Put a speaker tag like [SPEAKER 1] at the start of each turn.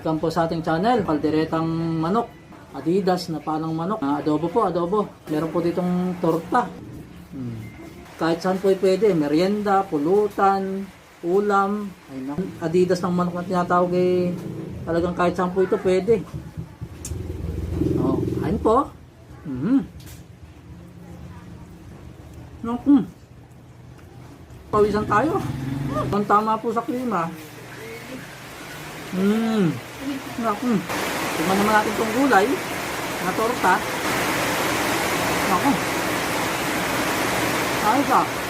[SPEAKER 1] Welcome po sa ating channel, kalderetang manok, Adidas na panang manok, adobo po, adobo. Meron po ditong torta. Kahit saan po pwede, merienda, pulutan, ulam. Adidas ng manok na tinatawag talagang kahit saan po ito pwede. Kain po. Pawisan tayo. Ang tama po sa klima. Naku. Tingnan naman natin itong gulay na torta. Naku. Ayos ah.